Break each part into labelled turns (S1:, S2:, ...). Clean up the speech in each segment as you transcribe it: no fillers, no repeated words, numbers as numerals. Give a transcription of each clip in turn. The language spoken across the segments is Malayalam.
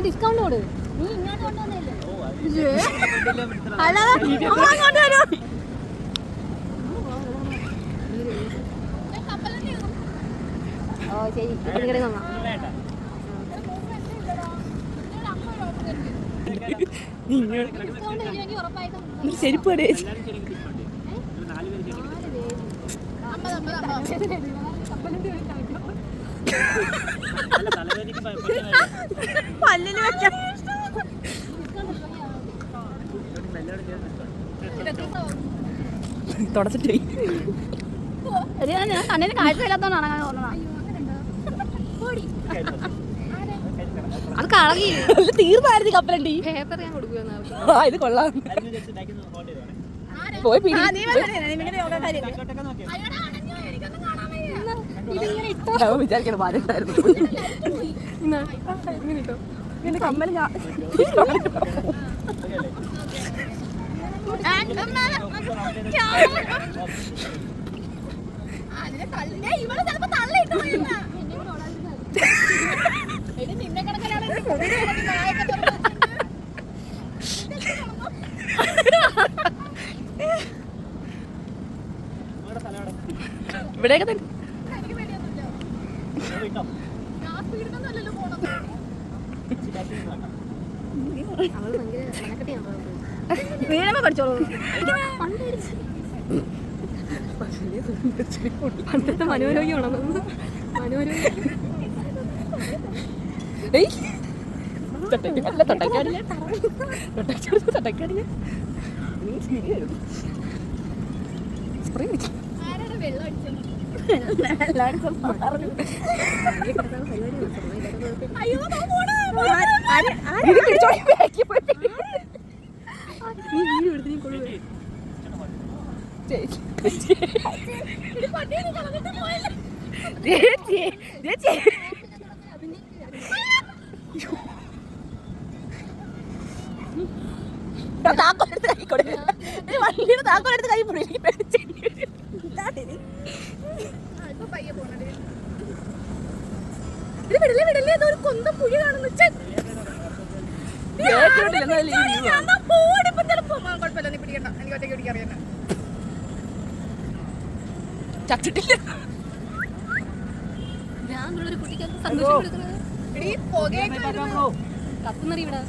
S1: ഡിസ്കൗണ്ട് കൊടു. നീ ഇങ്ങോട്ട് കൊണ്ടുവന്നില്ലേ? ഓ ശരി,
S2: ചെരുപ്പ് പല്ലിന് വെക്കാം. തുടച്ചിട്ട്
S1: കണ്ണിന് കാഴ്ചയില്ലാത്തോണ്ടാണ് അങ്ങനെ തോന്നണം. അത് കളകി
S2: തീർന്നായിരുന്നു കപ്പലണ്ടി.
S1: പേപ്പർ ഞാൻ കൊടുക്കുമെന്ന്.
S2: ഇത് കൊള്ളാം. പോയി വിചാരിക്കണം പാചകമായിരുന്നു. കമ്മൽ ഇവിടെയൊക്കെ തന്നെ വീണമ പഠിച്ചോളൂ. പണ്ടത്തെ മനോരോഗിയാണോ? മനോരോഗി താക്കോലെടുത്ത് കൈ കൊടുക്കുക. വണ്ടിയുടെ താക്കോലെടുത്ത് കൈ പൊടി. വിടല്ലേ ഒരു കൊന്തം പുഴ കാണുന്നു. ചത്തിട്ടില്ല. ഞാനുള്ളൊരു കുട്ടിക്ക് സന്തോഷം കൊടുക്കുന്നത് കത്തുന്നറി ഇവിടെ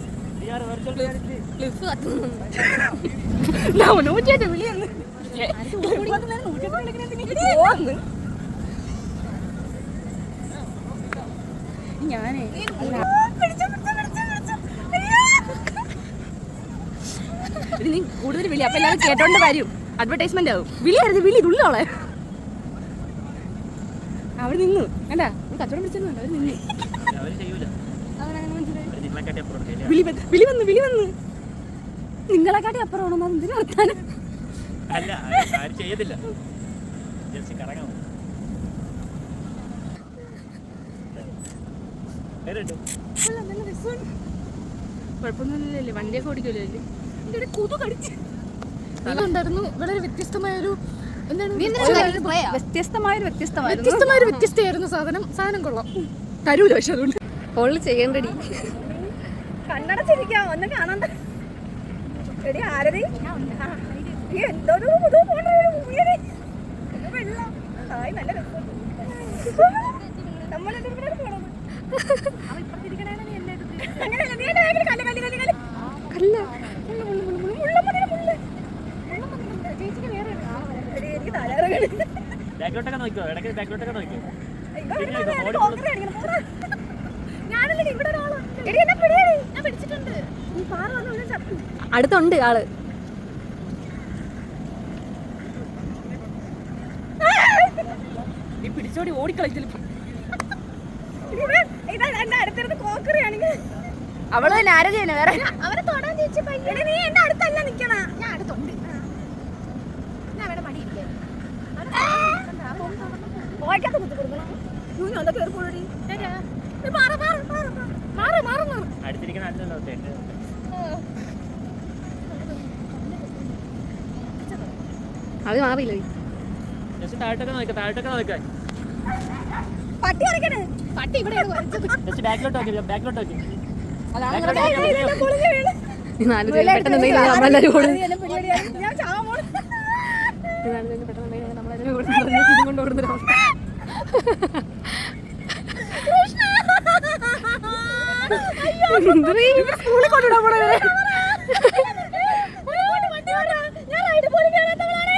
S2: ക്ലിഫ് കത്തുന്നു. നൂറ്റിയായിട്ട് വിളിയൊന്ന് ഞാനേ നീ കൂടുതൽ വിളി. അപ്പൊ എല്ലാവരും കേട്ടോണ്ട് വരും. അഡ്വർടൈസ്മെന്റ് ആവും. വിളിയായിരുന്നു വിളി തുള്ളോളെ. അവിടെ നിന്നു വേണ്ട കച്ചവടം പിടിച്ചിരുന്നുണ്ട്. അവർ നിന്നു. വിളി വന്നു നിങ്ങളെക്കാട്ടി അപ്പുറമാണോ? എന്തിനു വർത്താനം? കുഴപ്പമൊന്നുമില്ലല്ലേ? വണ്ടിയൊക്കെ ഓടിക്കില്ലല്ലേ? കൊതു കടിച്ച് ഉണ്ടായിരുന്നു. വളരെ വ്യത്യസ്തമായൊരു വ്യത്യസ്തമായിരുന്നു സാധനം കൊള്ളാം. തരൂല പക്ഷെ അതുകൊണ്ട് ഓള് ചെയ്യണ്ടടി. കണ്ണടച്ചിരിക്കാം ഒന്നും കാണണ്ട. എടി ആരതി എന്തോ വെള്ളം നല്ല രസം. നമ്മളെന്താ പോണത്? അടുത്തുണ്ട് ആള്. പിടിച്ചോടി ഓടിക്കളി. അവള് നാരകയാണ് വേറെ. അവരെ തൊടാൻ ചേച്ചി നീ എന്റെ അടുത്തല്ല നിക്കണ. ഞാൻ അടുത്തുണ്ട്. ഞാൻ അവിടെ മടിയില്ലേ അത് മാറിയില്ല. പട്ടി പട്ടി ഇവിടെ
S1: പെട്ടെന്ന് നമ്മളെല്ലാരും കൂടെ
S2: ഞാൻ ചാവാൻ പോണു.
S1: കൊണ്ട് ഓടുന്ന
S2: സ്കൂളിൽ കൊണ്ടുവിടാൻ പോണേ. ഞാൻ റൈഡ് പോലും കേറാത്തവളാണ്.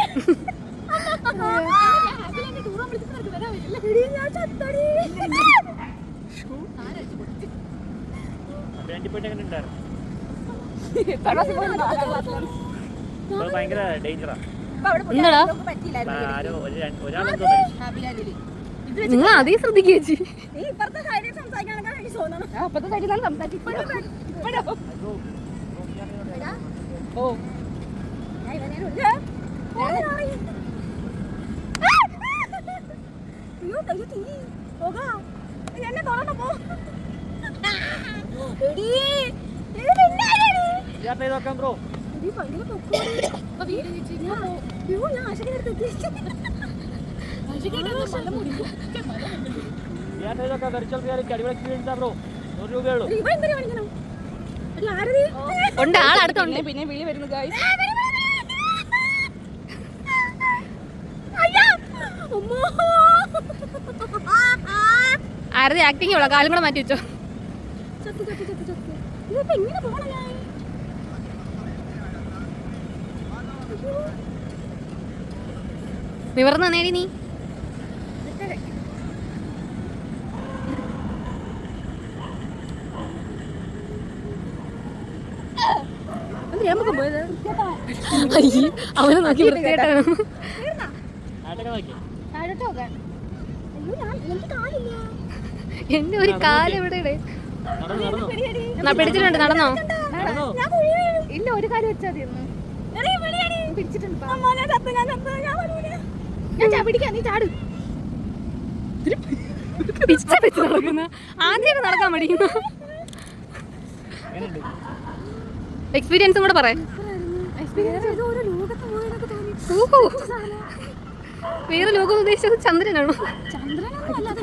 S2: ഞാൻ ചത്തടി.
S3: ഭയങ്കര ഡേഞ്ചറാ.
S1: എന്താടാ നിങ്ങൾ അതേ ശ്രദ്ധിക്കുക ചേച്ചി.
S2: നീ ഇപ്പുറത്തെ സൈഡിൽ സംസാരിക്കാനൊക്കെ എനിക്ക് തോന്നണം.
S1: അപ്പത്തെ സൈഡിലാണ് സംസാരിക്കുന്നത്. ഓ
S2: ഞാൻ ഇവനെ വിളിച്ചേ. അയ്യോ കയ്യിൽ തീ. പോകാം. എന്നെ തൊടണ്ട പോ. എടീ ഇത് നിന്നാരെടി?
S3: ബ്രോ
S2: എടീ ഭയങ്കര പൊക്കോടി. അയ്യോ ഞാൻ ആശയ്ക്ക് എടുത്ത് എത്തിച്ചു.
S1: ഉണ്ട് ആളടുത്തുണ്ട്.
S2: പിന്നെ വിളി വരുന്നു ഗായ്സ്.
S1: ആരതി ആക്ടിങ് ഉള്ള കാലും കൂടെ മാറ്റി വെച്ചോ.
S2: ഇതിപ്പോ എങ്ങനെ പോണ ഞാൻ?
S1: നിവർന്ന് നേടി നീ. അവനെ നോക്കി വൃത്തിയായിട്ടാണ്. എന്റെ ഒരു കാല് എവിടെ പിടിച്ചിട്ടുണ്ട്. നടന്നോ?
S2: ഇല്ല ഒരു കാര്യം വെച്ചാൽ പിടിച്ചിട്ടുണ്ട്. ഞാൻ പിടിക്കാം. നീ ചാട്.
S1: പിച്ച വെച്ച് നടക്കുന്ന ആദ്യമായിട്ട് നടക്കാൻ മടിക്കുന്ന എക്സ്പീരിയൻസും കൂടെ പറയാം. വേറെ ലോകം ഉദ്ദേശിച്ചത് ചന്ദ്രനാണോ?
S2: ചന്ദ്രനൊന്നും അല്ലാതെ